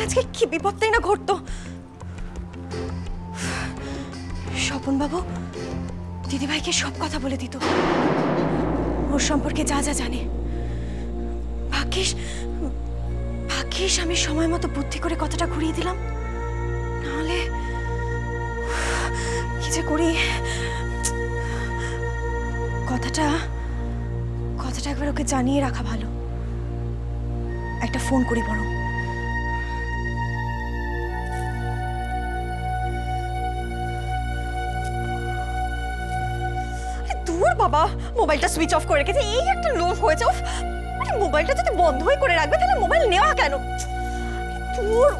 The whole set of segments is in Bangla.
আজকে কি বিপদটাই না ঘটতো। স্বপন বাবু দিদিভাইকে সব কথা বলে দিত, ওর সম্পর্কে যা যা জানে। ভাগ্যিস ভাগ্যিস আমি সময় মতো বুদ্ধি করে কথাটা ঘুরিয়ে দিলাম, নাহলে কি যে করি। কথাটা একবার ওকে জানিয়ে রাখা ভালো। একটা ফোন করি বরং। দূর বাবা, মোবাইলটা সুইচ অফ করে রেখেছে, এই একটা লোভ হয়েছে। মোবাইলটা যদি বন্ধ হয়ে করে রাখবে তাহলে মোবাইল নেওয়া কেন? দূর,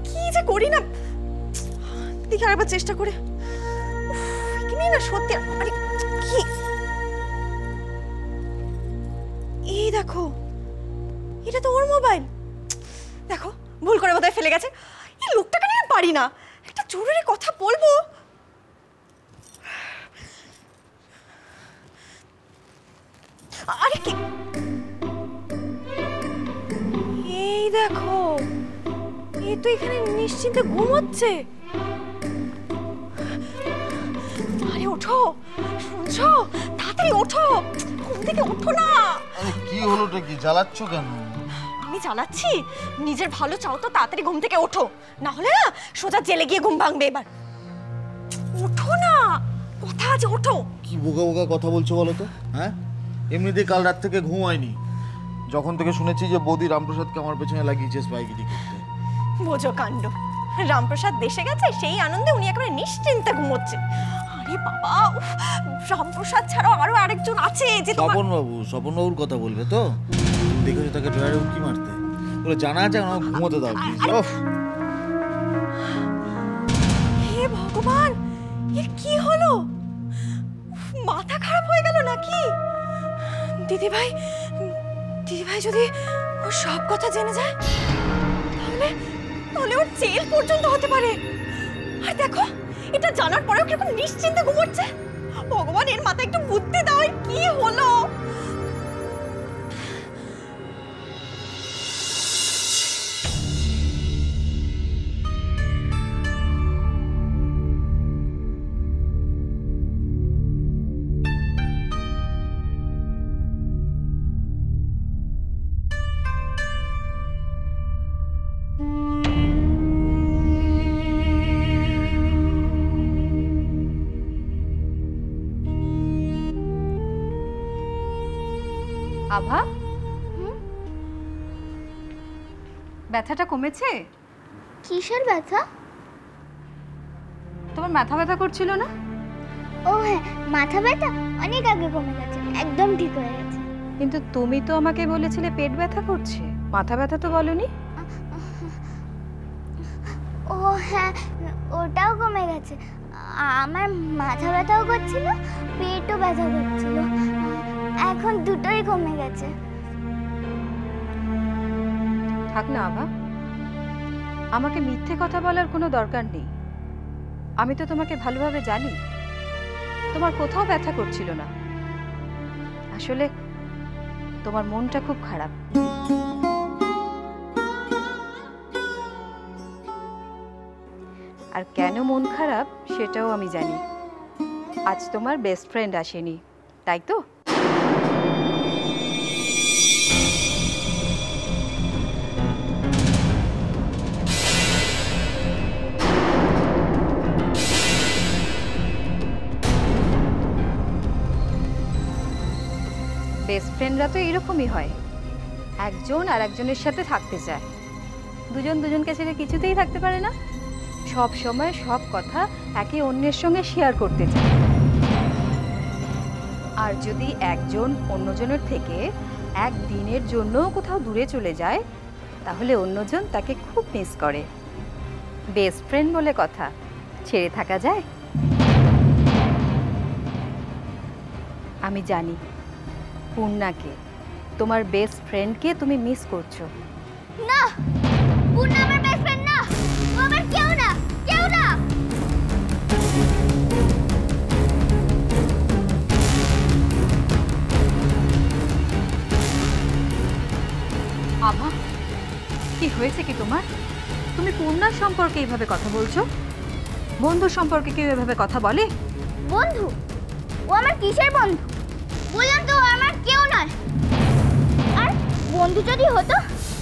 কি যে করি না। দেখি আরেকবার চেষ্টা করে। কি না সত্যি। আরে কি, এই দেখো, এটা তো ওর মোবাইল। দেখো ভুল করে বোধহয় ফেলে গেছে। এই লোকটাকে নিয়ে পারি না, একটা জরুরি কথা বলবো। আরে কি, এই দেখো, এ তো এখানে নিশ্চিন্তে ঘুমোচ্ছে। আরে ওঠো, শুনছো? তাড়াতাড়ি ওঠো, ঘুম থেকে ওঠো না। আরে কি হলোটা কি, জ্বালাচ্ছ কেন? আমি জ্বালাচ্ছি? নিজের ভালো চাও তো তাড়াতাড়ি ঘুম থেকে ওঠো, না হলে না সোজা জেলে গিয়ে ঘুম ভাঙবে। এবার ওঠো না, কথা আছে, ওঠো। কি বোকা বোকা কথা বলছো বলো তো? হ্যাঁ, এমনিতেই কাল রাত থেকে ঘুম হয়নি, যখন থেকে শুনেছি যে বৌদি রামপ্রসাদকে আমার পেছনে লাগিয়েছে স্পাইগিরি করতে। বোঝো কাণ্ড, রামপ্রসাদ দেশে গেছে, সেই আনন্দে উনি একেবারে নিশ্চিন্তে ঘুমোচ্ছে। আরে বাবা, রামপ্রসাদ ছাড়াও আরো আরেকজন আছে যে স্বপনবাবুর কথা বলবে তো? দেখেছো তাকে ড্রয়ারে উঁকি মারতে? বলে জানা আছে আমার ঘুমোতে দাও প্লিজ। হে ভগবান, এর কি হলো? মাথা খারাপ হয়ে গেল নাকি? দিদিভাই যদি ও সব কথা জেনে যায় তাহলে ওর জেল পর্যন্ত হতে পারে। আর দেখো, এটা জানার পরেও কিরকম নিশ্চিন্তে ঘুমোচ্ছে। ভগবান, এর মাথায় একটু বুদ্ধি দাও, কি হলো? আভা, ব্যথাটা কমেছে? কিসের ব্যথা? তোমার মাথা ব্যথা করছিল না? ও হ্যাঁ, মাথা ব্যথা অনেক আগে কমে গেছে, একদম ঠিক হয়ে গেছে। কিন্তু তুমি তো আমাকে বলেছিলে পেট ব্যথা করছে, মাথা ব্যথা তো বলনি। ও হ্যাঁ, ওটাও কমে গেছে। আমার মাথা ব্যথাও করছিল, পেটও ব্যথা করছিল, এখন দুটোই কমে গেছে। থাক না আভা, আমাকে মিথ্যে কথা বলার কোনো দরকার নেই। আমি তো তোমাকে ভালোভাবে জানি, তোমার কোথাও ব্যথা করছিল না। আসলে তোমার মনটা খুব খারাপ। আর কেন মন খারাপ সেটাও আমি জানি। আজ তোমার বেস্ট ফ্রেন্ড আসেনি, তাই তো? বেস্ট ফ্রেন্ডরা তো এরকমই হয়, একজন আর একজনের সাথে থাকতে চায়, দুজন দুজনকে ছেড়ে কিছুতেই থাকতে পারে না। সব সময় সব কথা একে অন্যের সঙ্গে শেয়ার করতে চায়। আর যদি একজন অন্যজনের থেকে একদিনের জন্য কোথাও দূরে চলে যায়, তাহলে অন্যজন তাকে খুব মিস করে। বেস্ট ফ্রেন্ড বলে কথা, ছেড়ে থাকা যায়? আমি জানি পূর্ণাকে, তোমার বেস্ট ফ্রেন্ডকে তুমি মিস করছো। না, পূর্ণা আমার বেস্ট ফ্রেন্ড না, ও আমার কেউ না, কেউ না। আভা, কি হয়েছে? কি তোমার? তুমি পূর্ণার সম্পর্কে এইভাবে কথা বলছো? বন্ধু সম্পর্কে কেউ এভাবে কথা বলে? বন্ধু? ও আমার কিসের বন্ধু? বললাম তো ও আমার কেউ নয়। আর বন্ধু যদি হতো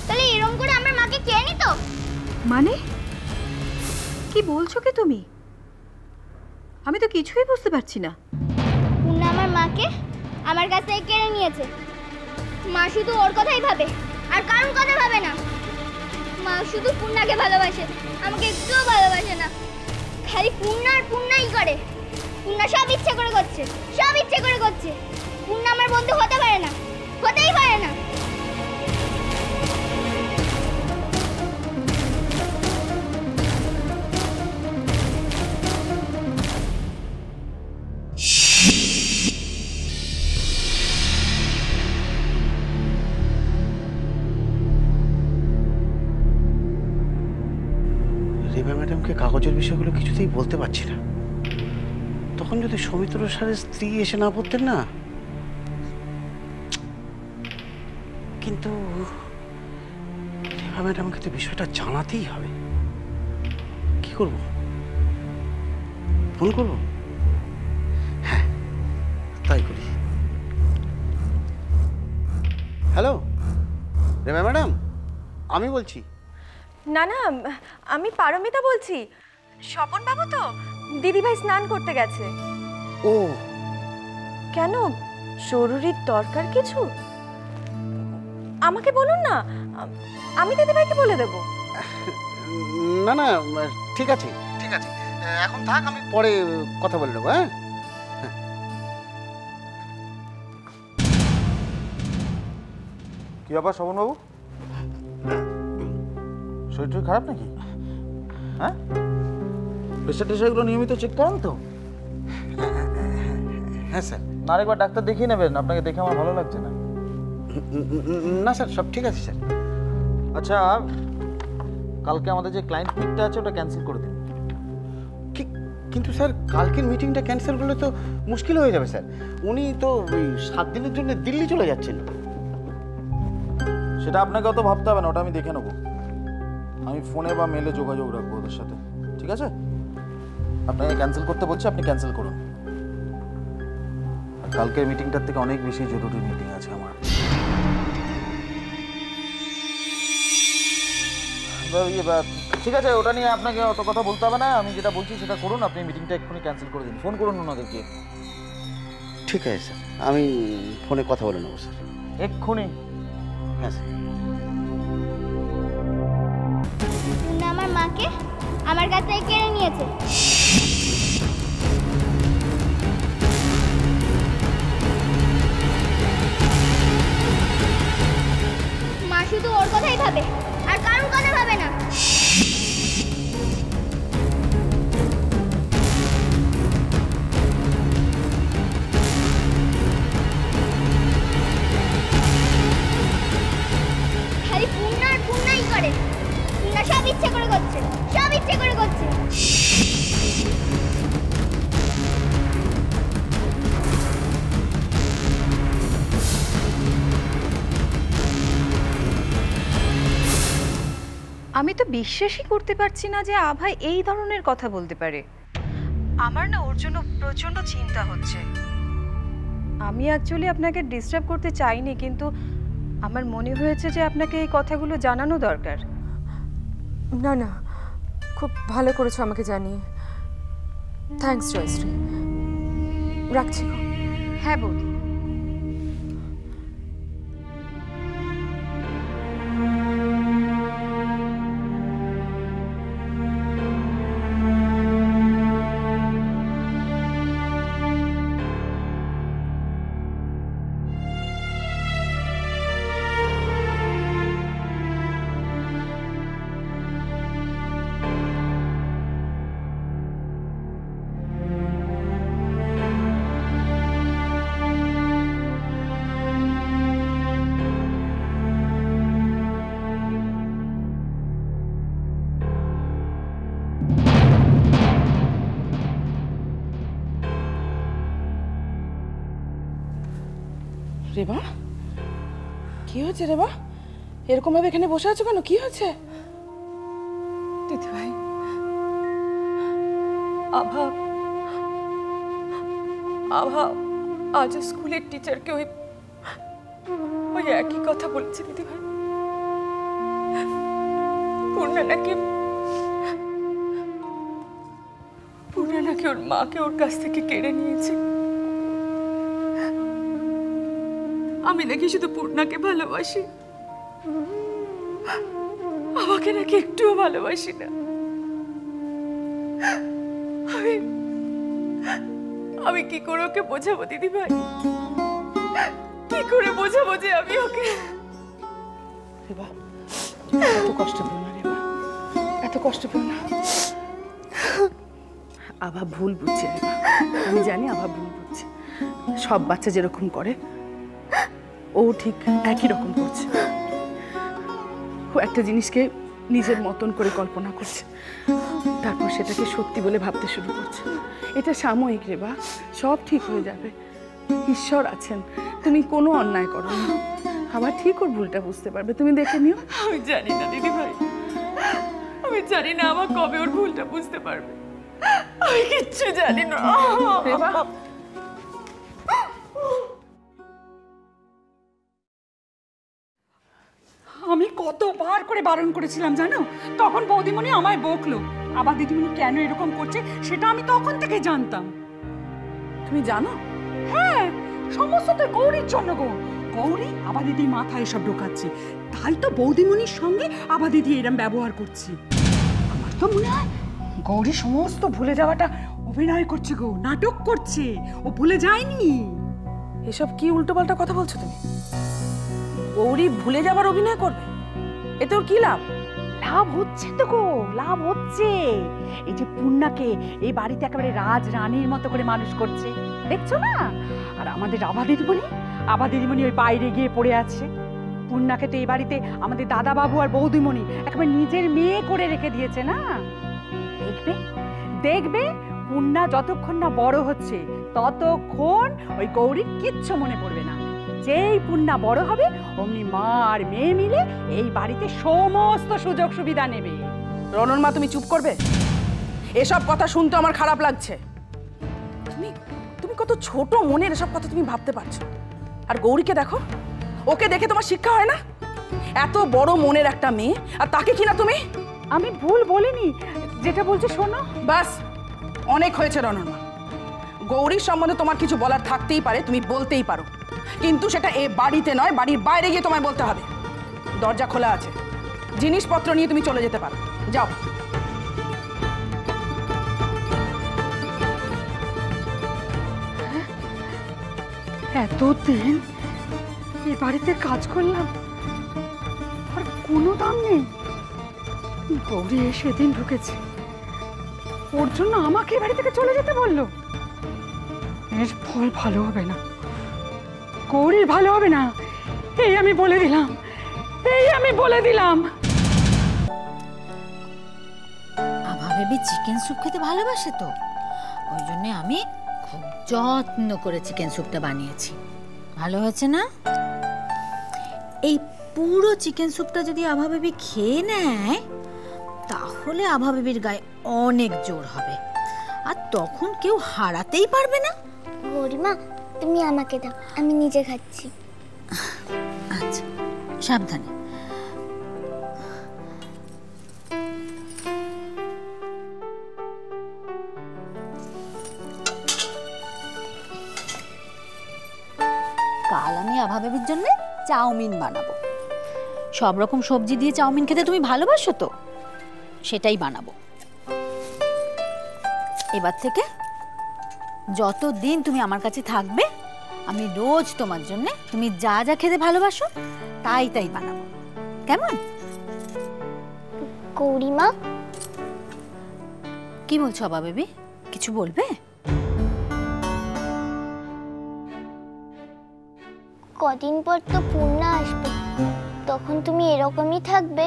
তাহলে এরকম করে আমার মাকে খেয়ে নিত। মানে কি বলছো কি তুমি? আমি তো কিছুই বুঝতে পারছি না। পূর্ণা আমার মাকে আমার কাছ থেকে কেড়ে নিয়েছে। মা শুধু ওর কথাই ভাবে আর কারোর কথা ভাবে না। মা শুধু পূর্ণাকে ভালোবাসে, আমাকে একটুও ভালোবাসে না। খালি পূর্ণা আর পূর্ণাই করে। পূর্ণা সব ইচ্ছে করে করছে, সব ইচ্ছে করে করছে। পূর্ণা আমার বন্ধু হতে পারে না, হতেই পারে না। রেবা ম্যাডামকে কাগজের বিষয়গুলো কিছুতেই বলতে পারছি না। তখন যদি সৌমিত্র স্যারের স্ত্রী এসে না বলতেন না। কিন্তু রেবা ম্যাডামকে তো বিষয়টা জানাতেই হবে। কি করব? ফোন করব? হ্যাঁ, তাই করি। হ্যালো রেবা ম্যাডাম, আমি বলছি। না না, আমি পারমিতা বলছি। স্বপন বাবু তো দিদিভাই স্নান করতে গেছে। ও কেন, জরুরি দরকার কিছু? আমাকে বলুন না, আমি দিদিভাইকে বলে দেব। না না, ঠিক আছে ঠিক আছে, এখন থাক, আমি পরে কথা বলে নেবো। হ্যাঁ, কি ব্যাপার স্বপন বাবু, শরীর খারাপ নাকি? হ্যাঁ, প্রেশার টেশারগুলো নিয়মিত চেক করেন তো? হ্যাঁ স্যার। না, আরেকবার ডাক্তার দেখিয়ে নেবেন, আপনাকে দেখে আমার ভালো লাগছে না। না স্যার, সব ঠিক আছে স্যার। আচ্ছা, কালকে আমাদের যে ক্লায়েন্ট মিটটা আছে ওটা ক্যান্সেল করে দিন। কিন্তু স্যার, কালকের মিটিংটা ক্যান্সেল করলে তো মুশকিল হয়ে যাবে স্যার। উনি তো ওই 7 দিনের জন্য দিল্লি চলে যাচ্ছেন। সেটা আপনাকে অত ভাবতে হবে না, ওটা আমি দেখে নেবো। আমি ফোনে বা মেলে যোগাযোগ রাখবো ওদের সাথে, ঠিক আছে? আপনাকে ক্যান্সেল করতে বলছি, আপনি ক্যান্সেল করুন। আর কালকের মিটিংটার থেকে অনেক বেশি জরুরি মিটিং আছে আমার। ঠিক আছে, ওটা নিয়ে আপনাকে অত কথা বলতে হবে না। আমি যেটা বলছি সেটা করুন, আপনি মিটিংটা এক্ষুনি ক্যান্সেল করে দিন। ফোন করুন ওনাদেরকে। ঠিক আছে স্যার, আমি ফোনে কথা বলে নেবো স্যার। এক্ষুনি? হ্যাঁ স্যার। পূর্ণা আমার মাকে আমার কাছ থেকে কেড়ে নিয়েছে। মা শুধু ওর কথাই ভাবে আর কারোর কথা ভাবে না। খালি পূর্ণা আর পূর্ণাই করে। পূর্ণা সব ইচ্ছে করে করছে, সব ইচ্ছে করে করছে। আমি তো বিশ্বাসই করতে পারছি না যে আভা এই ধরনের কথা বলতে পারে। আমার না ওর জন্য প্রচন্ড চিন্তা হচ্ছে। আমি অ্যাকচুয়ালি আপনাকে ডিস্টার্ব করতে চাইনি, কিন্তু আমার মনে হয়েছে যে আপনাকে এই কথাগুলো জানানো দরকার। না না, খুব ভালো করেছো আমাকে জানিয়ে। থ্যাঙ্কস জয়শ্রী, রাখছি। হ্যাঁ বৌদি। রেবা, কি হয়েছে রেবা? এরকম ভাবে এখানে বসে আছো কেন? কি হয়েছে? দিদিভাই, আভা আভা আজও স্কুলের টিচারকে ওই একই কথা বলেছে দিদিভাই। পূর্ণা নাকি ওর মাকে ওর কাছ থেকে কেড়ে নিয়েছে। আমি নাকি শুধু পূর্ণাকে ভালোবাসি, আমাকে নাকি একটুও ভালোবাসি না। আমি কি করে ওকে বোঝাবো দিদিভাই? কি করে বোঝাবো যে আমি ওকে? রেবা, এত কষ্ট পেও না রেবা, এত কষ্ট পেও না। আভা ভুল বুঝছে রেবা, আমি জানি আভা ভুল বুঝছে। সব বাচ্চা যেরকম করে ও ঠিক একই রকম করছে। ও একটা জিনিসকে নিজের মতন করে কল্পনা করছে, তারপর সেটাকে সত্যি বলে ভাবতে শুরু করছে। এটা সাময়িক রেবা, সব ঠিক হয়ে যাবে। ঈশ্বর আছেন, তুমি কোনো অন্যায় করো না। আবার ঠিক ওর ভুলটা বুঝতে পারবে, তুমি দেখে নিও। আমি জানি না দিদিভাই, আমি জানি না আমার কবে ওর ভুলটা বুঝতে পারবে। আমি কিচ্ছু জানি না। রেবা, আমি কতবার করে বারণ করেছিলাম জানো, তখন বৌদিমণি আমায় বকলো। আবার দিদিমণি কেন এরকম করছে সেটা আমি তখন থেকে জানতাম। তুমি জানো? হ্যাঁ, সমস্ত তো গৌরীর জন্য গো। গৌরী আবার দিদির মাথায় এসব ঢোকাচ্ছে, তাই তো বৌদিমণির সঙ্গে আবার দিদি এরম ব্যবহার করছি। আমার তো মনে হয় গৌরী সমস্ত ভুলে যাওয়াটা অভিনয় করছে গো, নাটক করছে, ও ভুলে যায়নি। এসব কি উল্টোপাল্টা কথা বলছো তুমি? গৌরী ভুলে যাবার অভিনয় করবে, এতে ওর কি লাভ? লাভ হচ্ছে তো গো, লাভ হচ্ছে। এই যে পূর্ণাকে এই বাড়িতে একেবারে রাজ রানীর মতো করে মানুষ করছে, দেখছো না? আর আমাদের আভা দিদিমণি ওই বাইরে গিয়ে পড়ে আছে। পূর্ণাকে তো এই বাড়িতে আমাদের দাদা বাবু আর বৌদিমণি একেবারে নিজের মেয়ে করে রেখে দিয়েছে না। দেখবে দেখবে পূর্ণা যতক্ষণ না বড় হচ্ছে ততক্ষণ ওই গৌরীর কিচ্ছু মনে পড়বে না। যেই পূর্ণা বড় হবে অমনি মা আর মেয়ে মিলে এই বাড়িতে সমস্ত সুযোগ সুবিধা নেবে। রনন মা, তুমি চুপ করবে? এসব কথা শুনতে আমার খারাপ লাগছে। তুমি কত ছোট মনের এসব কথা তুমি ভাবতে পারছো। আর গৌরীকে দেখো, ওকে দেখে তোমার শিক্ষা হয় না? এত বড় মনের একটা মেয়ে, আর তাকে কিনা তুমি। আমি ভুল বলিনি, যেটা বলছে শোনো। বাস, অনেক হয়েছে রনন মা। গৌরীর সম্বন্ধে তোমার কিছু বলার থাকতেই পারে, তুমি বলতেই পারো, কিন্তু সেটা এ বাড়িতে নয়, বাড়ির বাইরে গিয়ে তোমায় বলতে হবে। দরজা খোলা আছে, জিনিসপত্র নিয়ে তুমি চলে যেতে পারো, যাও। এতদিন এই বাড়িতে কাজ করলাম আর কোনো দাম নেই। গৌরী সেদিন ঢুকেছে, ওর জন্য আমাকে এই বাড়ি থেকে চলে যেতে বললো। এর ফল ভালো হবে না, গৌরীর ভালো হবে না, এই আমি বলে দিলাম। আভা বেবি চিকেন স্যুপ খেতে ভালোবাসে তো, ওই জন্য আমি খুব যত্ন করে চিকেন স্যুপটা বানিয়েছি। ভালো হয়েছে না? এই পুরো চিকেন স্যুপটা যদি আভা বেবি খেয়ে নেয় তাহলে আভা বেবির গায়ে অনেক জোর হবে, আর তখন কেউ হারাতেই পারবে না। গৌরীমা, তুমি আমাকে দাও, আমি নিজে খাচ্ছি। আচ্ছা, সাবধানে। কাল আমি আভা বেবির জন্য চাউমিন বানাবো। সব রকম সবজি দিয়ে চাউমিন খেতে তুমি ভালোবাসো তো, সেটাই বানাবো। এবার থেকে যতদিন তুমি আমার কাছে থাকবে আমি রোজ তোমার জন্য তুমি যা যা খেতে ভালোবাসো তাই তাই বানাবো, কেমন? গৌরীমা, কি বলছো আভা বেবি, কিছু বলবে? কদিন পর তো পূর্ণা আসবে, তখন তুমি এরকমই থাকবে?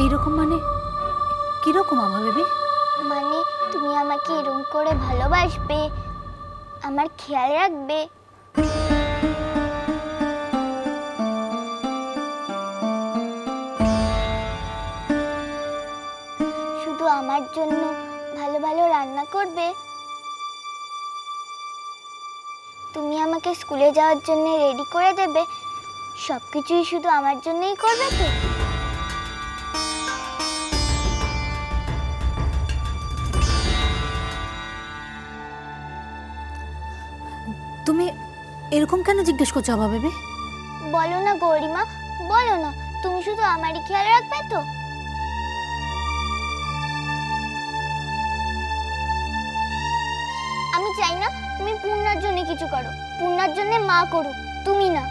এইরকম মানে কিরকম আভা বেবি? মানে তুমি আমাকে এরকম করে ভালোবাসবে, আমার খেয়াল রাখবে? শুধু আমার জন্য ভালো ভালো রান্না করবে? তুমি আমাকে স্কুলে যাওয়ার জন্য রেডি করে দেবে? সবকিছুই শুধু আমার জন্যই করবে তো? তুমি এরকম কেন জিজ্ঞেস করছো আভা বেবি? বলো না গৌরীমা, বলো না, তুমি শুধু আমারই খেয়াল রাখবে তো? আমি চাই না তুমি পূর্ণার জন্য কিছু করো, পূর্ণার জন্য মা করুক, তুমি না।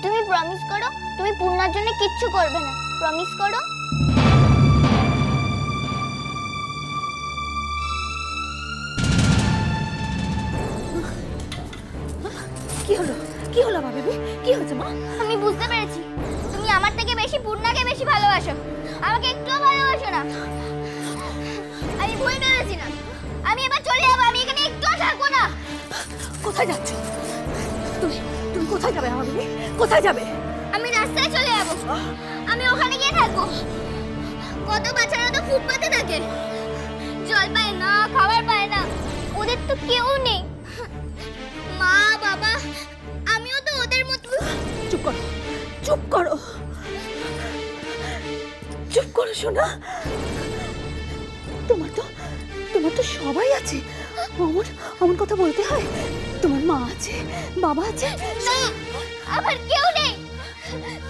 তুমি প্রমিস করো তুমি পূর্ণার জন্য কিচ্ছু করবে না, প্রমিস করো। কি হলো কি হলো আভা বেবি? কি হয়েছে মা? আমি বুঝতে পেরেছি তুমি আমার থেকে বেশি পূর্ণাকে বেশি ভালোবাসো, আমাকে একটুও ভালোবাসো না। আমি ভুল করেছিলাম, আমি এবার চলে যাবো, আমি এখানে একটুও থাকবো না। কোথায় যাচ্ছ তুমি? তুমি কোথায় যাবে আভা বেবি? কোথায় যাবে? আমি রাস্তায় চলে যাবো, আমি ওখানে গিয়ে থাকবো। কত বাচ্চারা তো ফুটপাতে থাকে, জল পায় না, খাবার পায় না, ওদের তো কেউ নেই। মা বাবা, আমিও তো ওদের মতো। চুপ করো, চুপ করো, চুপ করো সোনা। তোমার তো সবাই আছে, অমন অমন কথা বলতে হয়? তোমার মা আছে, বাবা আছে, না আমার কেউ নেই।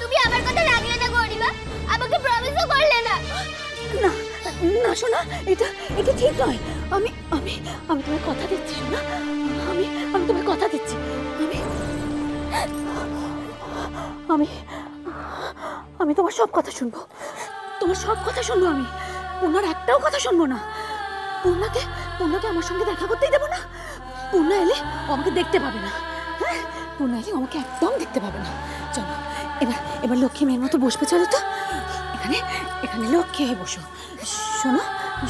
তুমি আমার কথা রাখলে না গরিমা, আমাকে প্রমিসও করলে না। না না সোনা, এটা এটা ঠিক নয়। আমি আমি আমি তোমার কথা দিচ্ছি সোনা, আমি আমি তোমার কথা দিচ্ছি। আমি আমি তোমার সব কথা শুনবো, তোমার সব কথা শুনবো। আমি পূর্ণার একটাও কথা শুনবো না। পূর্ণাকে আমার সঙ্গে দেখা করতেই দেবো না। পূর্ণা এলে ও আমাকে দেখতে পাবে না। হ্যাঁ, পূর্ণা এলে আমাকে একদম দেখতে পাবে না। চলো এবার লক্ষ্মী মেয়ের মতো বসবে। চলো তো, এখানে লক্ষ্মী হয়ে বসো।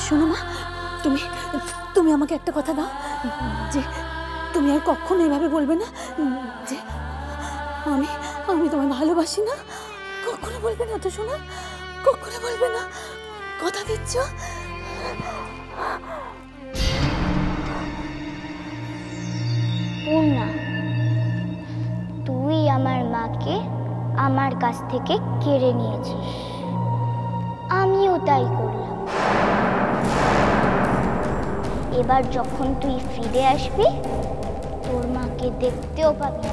শোনো মা, তুমি আমাকে একটা কথা দাও, যে তুমি আর কখনো এভাবে বলবে না যে আমি তোমায় ভালোবাসি না। কখনো বলবে না তো শোনা, কখনো বলবে না, কথা দিচ্ছ? পূর্ণা, তুই আমার মাকে আমার কাছ থেকে কেড়ে নিয়েছিস, আমিও তাই করলাম। এবার যখন তুই ফিরে আসবি, তোর মাকে দেখতেও পাবি।